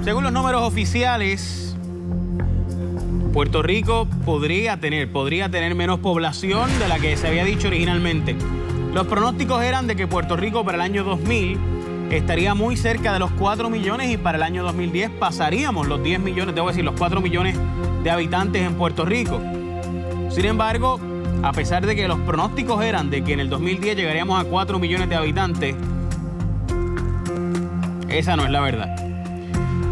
Según los números oficiales, Puerto Rico podría tener menos población de la que se había dicho originalmente. Los pronósticos eran de que Puerto Rico para el año 2000 estaría muy cerca de los 4 millones y para el año 2010 pasaríamos los 10 millones, debo decir, los 4 millones de habitantes en Puerto Rico. Sin embargo, a pesar de que los pronósticos eran de que en el 2010 llegaríamos a 4 millones de habitantes, esa no es la verdad.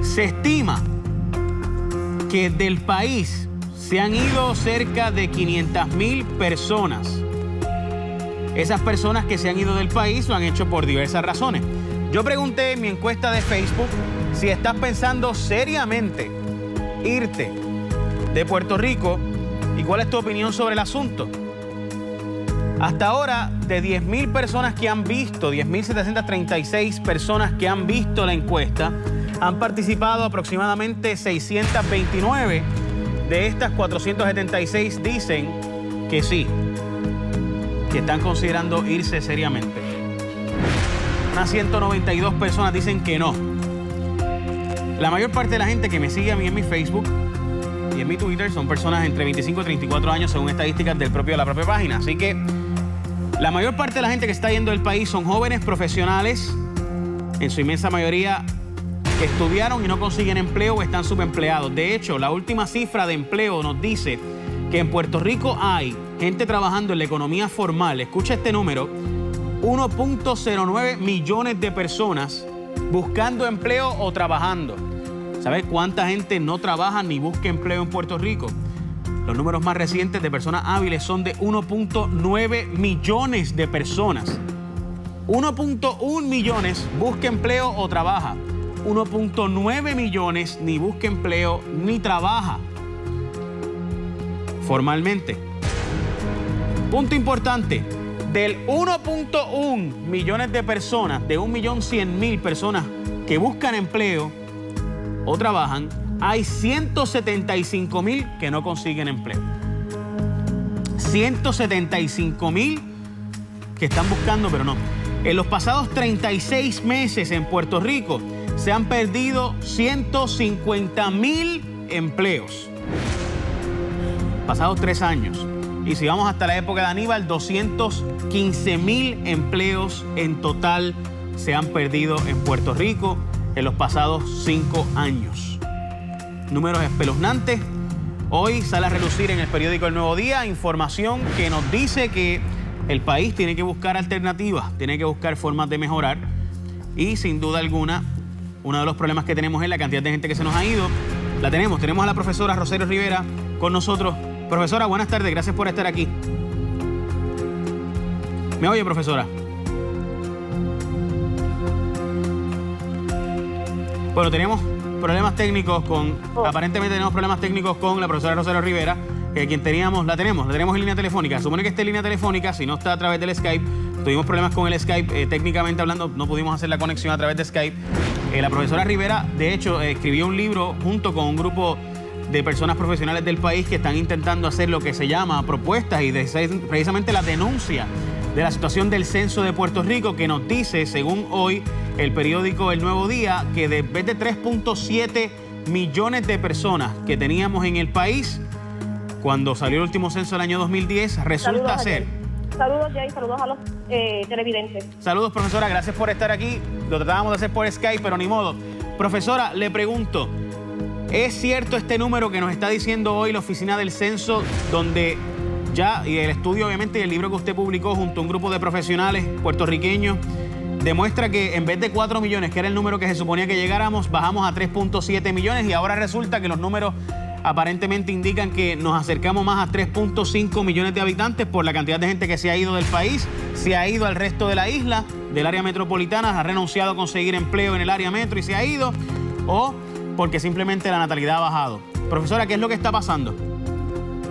Se estima que del país se han ido cerca de 500,000 personas. Esas personas que se han ido del país lo han hecho por diversas razones. Yo pregunté en mi encuesta de Facebook si estás pensando seriamente irte de Puerto Rico y cuál es tu opinión sobre el asunto. Hasta ahora, de 10,000 personas que han visto, 10,736 personas que han visto la encuesta, han participado aproximadamente 629. De estas, 476 dicen que sí, que están considerando irse seriamente. Unas 192 personas dicen que no. La mayor parte de la gente que me sigue a mí en mi Facebook y en mi Twitter son personas entre 25 y 34 años según estadísticas de la propia página. Así que la mayor parte de la gente que está yendo del país son jóvenes profesionales, en su inmensa mayoría que estudiaron y no consiguen empleo o están subempleados. De hecho, la última cifra de empleo nos dice que en Puerto Rico hay gente trabajando en la economía formal. Escucha este número: 1.09 millones de personas buscando empleo o trabajando. ¿Sabes cuánta gente no trabaja ni busca empleo en Puerto Rico? Los números más recientes de personas hábiles son de 1.9 millones de personas. 1.1 millones busca empleo o trabaja. 1.9 millones ni busca empleo ni trabaja formalmente. Punto importante: del 1.1 millones de personas, de 1.100.000 personas que buscan empleo o trabajan, hay 175,000 que no consiguen empleo. 175,000 que están buscando, pero no. En los pasados 36 meses en Puerto Rico se han perdido 150,000 empleos. Pasados 3 años. Y si vamos hasta la época de Aníbal, 215,000 empleos en total se han perdido en Puerto Rico en los pasados 5 años. Números espeluznantes. Hoy sale a relucir en el periódico El Nuevo Día información que nos dice que el país tiene que buscar alternativas, tiene que buscar formas de mejorar y sin duda alguna uno de los problemas que tenemos es la cantidad de gente que se nos ha ido. Tenemos a la profesora Rosario Rivera con nosotros. Profesora, buenas tardes, gracias por estar aquí. ¿Me oye, profesora? Bueno, aparentemente tenemos problemas técnicos con la profesora Rosario Rivera, la tenemos en línea telefónica. Se supone que esté en línea telefónica, si no está a través del Skype. Tuvimos problemas con el Skype, técnicamente hablando, no pudimos hacer la conexión a través de Skype. La profesora Rivera, de hecho, escribió un libro junto con un grupo de personas profesionales del país que están intentando hacer lo que se llama propuestas y precisamente la denuncia de la situación del censo de Puerto Rico, que nos dice, según hoy el periódico El Nuevo Día, que de vez de 3.7 millones de personas que teníamos en el país cuando salió el último censo del año 2010, resulta ser... Saludos, Jay, saludos a los televidentes. Saludos, profesora, gracias por estar aquí. Lo tratábamos de hacer por Skype, pero ni modo. Profesora, le pregunto, ¿es cierto este número que nos está diciendo hoy la Oficina del Censo, donde ya, y el estudio obviamente y el libro que usted publicó junto a un grupo de profesionales puertorriqueños, demuestra que en vez de 4 millones, que era el número que se suponía que llegáramos, bajamos a 3.7 millones y ahora resulta que los números aparentemente indican que nos acercamos más a 3.5 millones de habitantes por la cantidad de gente que se ha ido del país, se ha ido al resto de la isla, del área metropolitana, ha renunciado a conseguir empleo en el área metro y se ha ido, o porque simplemente la natalidad ha bajado. Profesora, ¿qué es lo que está pasando?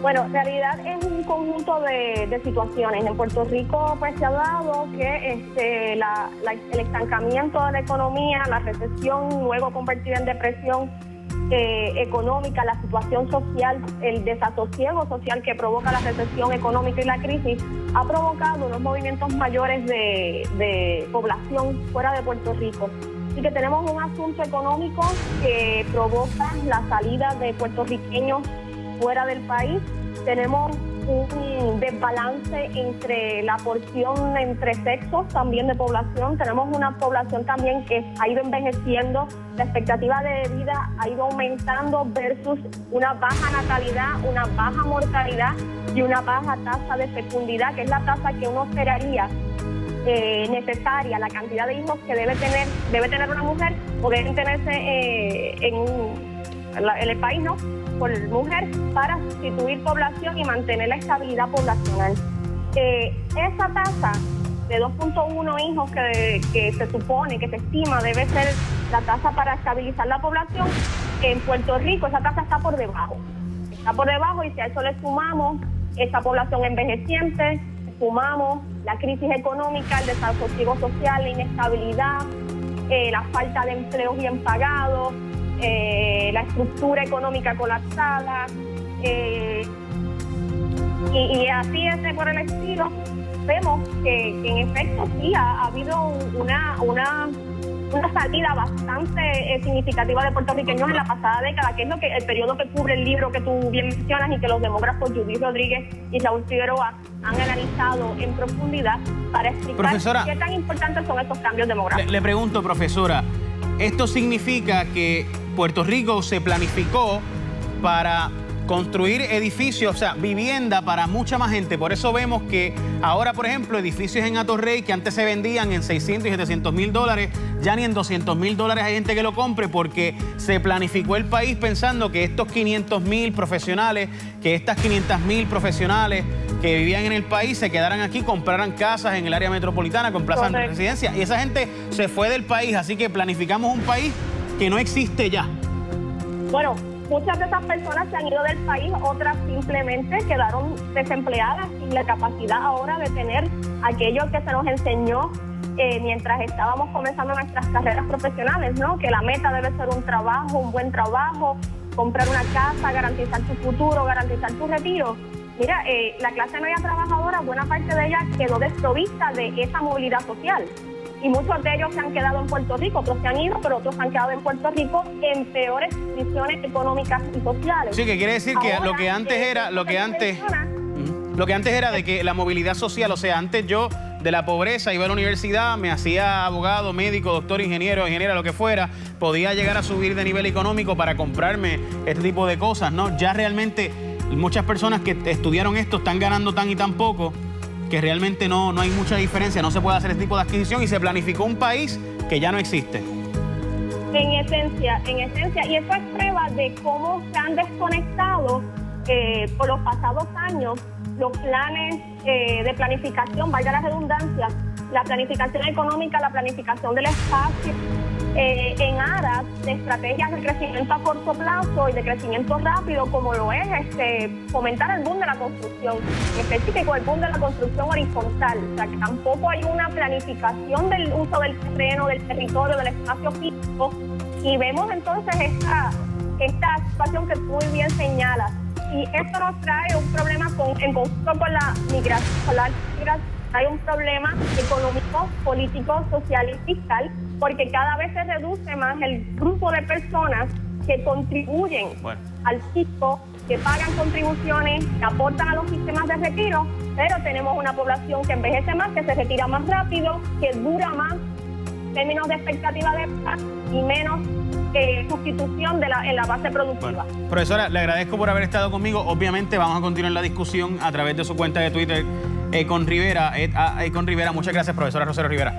Bueno, en realidad es un conjunto de situaciones. En Puerto Rico pues se ha dado que el estancamiento de la economía, la recesión luego convertida en depresión económica, la situación social, el desasosiego social que provoca la recesión económica y la crisis, ha provocado unos movimientos mayores de población fuera de Puerto Rico. Así que tenemos un asunto económico que provoca la salida de puertorriqueños fuera del país. Tenemos un desbalance entre la porción entre sexos también de población. Tenemos una población también que ha ido envejeciendo, la expectativa de vida ha ido aumentando versus una baja natalidad, una baja mortalidad y una baja tasa de fecundidad, que es la tasa que uno esperaría necesaria, la cantidad de hijos que debe tener una mujer o deben tenerse en el país, ¿no?, por mujer, para sustituir población y mantener la estabilidad poblacional. Esa tasa de 2.1 hijos que se supone, que se estima debe ser la tasa para estabilizar la población, en Puerto Rico esa tasa está por debajo. Está por debajo, y si a eso le sumamos esa población envejeciente, sumamos la crisis económica, el desasosiego social, la inestabilidad, la falta de empleos bien pagados, la estructura económica colapsada, y así por el estilo, vemos que en efecto sí ha habido una salida bastante significativa de puertorriqueños en la pasada década, que es el periodo que cubre el libro que tú bien mencionas y que los demógrafos Judith Rodríguez y Raúl Figueroa han analizado en profundidad para explicar, profesora, qué tan importantes son estos cambios demográficos. Le pregunto, profesora, ¿esto significa que Puerto Rico se planificó para construir edificios, o sea, vivienda para mucha más gente? Por eso vemos que ahora, por ejemplo, edificios en Atorrey que antes se vendían en 600 y 700 mil dólares, ya ni en 200 mil dólares hay gente que lo compre, porque se planificó el país pensando que estos 500 mil profesionales, que estas 500 mil profesionales que vivían en el país se quedaran aquí, compraran casas en el área metropolitana, compraran residencias, y esa gente se fue del país. Así que planificamos un país que no existe ya. Bueno, muchas de esas personas se han ido del país, otras simplemente quedaron desempleadas, sin la capacidad ahora de tener aquello que se nos enseñó mientras estábamos comenzando nuestras carreras profesionales, ¿no? Que la meta debe ser un trabajo, un buen trabajo, comprar una casa, garantizar tu futuro, garantizar tu retiro. Mira, la clase media trabajadora, buena parte de ella quedó desprovista de esa movilidad social. Y muchos de ellos se han quedado en Puerto Rico, otros se han ido, pero otros se han quedado en Puerto Rico en peores condiciones económicas y sociales. Sí, que quiere decir que ahora, lo que antes era de que la movilidad social, o sea, antes yo de la pobreza iba a la universidad, me hacía abogado, médico, doctor, ingeniero, ingeniera, lo que fuera, podía llegar a subir de nivel económico para comprarme este tipo de cosas, ¿no? Ya realmente muchas personas que estudiaron esto están ganando tan y tan poco que realmente no hay mucha diferencia, no se puede hacer este tipo de adquisición, y se planificó un país que ya no existe. En esencia, y eso es prueba de cómo se han desconectado por los pasados años los planes de planificación, valga la redundancia, la planificación económica, la planificación del espacio, en aras de estrategias de crecimiento a corto plazo y de crecimiento rápido, como lo es fomentar el boom de la construcción, en específico el boom de la construcción horizontal. O sea, que tampoco hay una planificación del uso del terreno, del territorio, del espacio físico, y vemos entonces esta situación que tú muy bien señalas. Y esto nos trae un problema en conjunto con la migración, hay un problema económico, político, social y fiscal, porque cada vez se reduce más el grupo de personas que contribuyen al fisco, que pagan contribuciones, que aportan a los sistemas de retiro, pero tenemos una población que envejece más, que se retira más rápido, que dura más en términos de expectativa de vida y menos sustitución en la base productiva. Bueno, profesora, le agradezco por haber estado conmigo. Obviamente vamos a continuar la discusión a través de su cuenta de Twitter, con Rivera. Muchas gracias, profesora Rosario Rivera.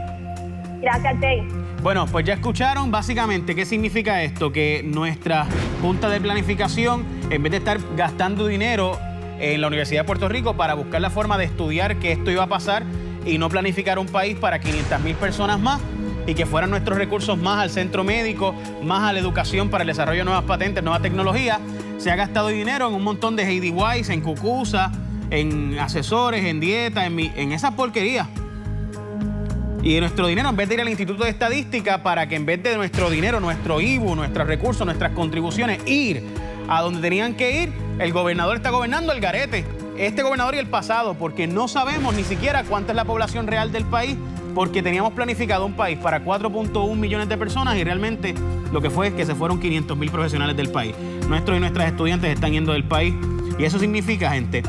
Gracias, Jay. Bueno, pues ya escucharon básicamente qué significa esto, que nuestra Junta de Planificación, en vez de estar gastando dinero en la Universidad de Puerto Rico para buscar la forma de estudiar que esto iba a pasar y no planificar un país para 500.000 personas más, y que fueran nuestros recursos más al centro médico, más a la educación para el desarrollo de nuevas patentes, nuevas tecnologías, se ha gastado dinero en un montón de Heidi Weiss, en Cucusa, en asesores, en dieta, en esa porquería. Y nuestro dinero, en vez de ir al Instituto de Estadística, para que en vez de nuestro dinero, nuestro IBU, nuestros recursos, nuestras contribuciones, ir a donde tenían que ir, el gobernador está gobernando el garete. Este gobernador y el pasado, porque no sabemos ni siquiera cuánta es la población real del país, porque teníamos planificado un país para 4.1 millones de personas y realmente lo que fue es que se fueron 500.000 profesionales del país. Nuestros y nuestras estudiantes están yendo del país y eso significa, gente,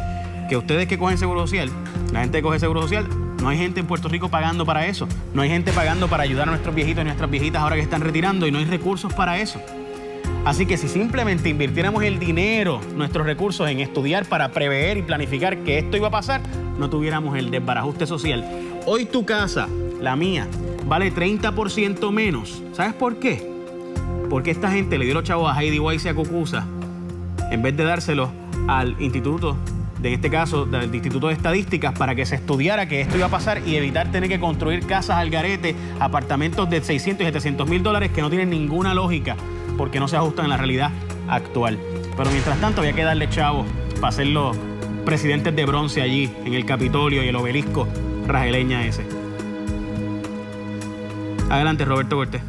que ustedes que cogen Seguro Social, la gente que coge Seguro Social, no hay gente en Puerto Rico pagando para eso. No hay gente pagando para ayudar a nuestros viejitos y nuestras viejitas ahora que están retirando y no hay recursos para eso. Así que si simplemente invirtiéramos el dinero, nuestros recursos en estudiar para prever y planificar que esto iba a pasar, no tuviéramos el desbarajuste social. Hoy tu casa, la mía, vale 30% menos. ¿Sabes por qué? Porque esta gente le dio los chavos a Heidi Weiss y a Cucuza en vez de dárselos al instituto, en este caso del Instituto de Estadísticas, para que se estudiara que esto iba a pasar y evitar tener que construir casas al garete, apartamentos de 600 y 700.000 dólares que no tienen ninguna lógica porque no se ajustan a la realidad actual. Pero mientras tanto había que darle chavos para ser los presidentes de bronce allí en el Capitolio y el obelisco rajeleña ese. Adelante, Roberto Cortés.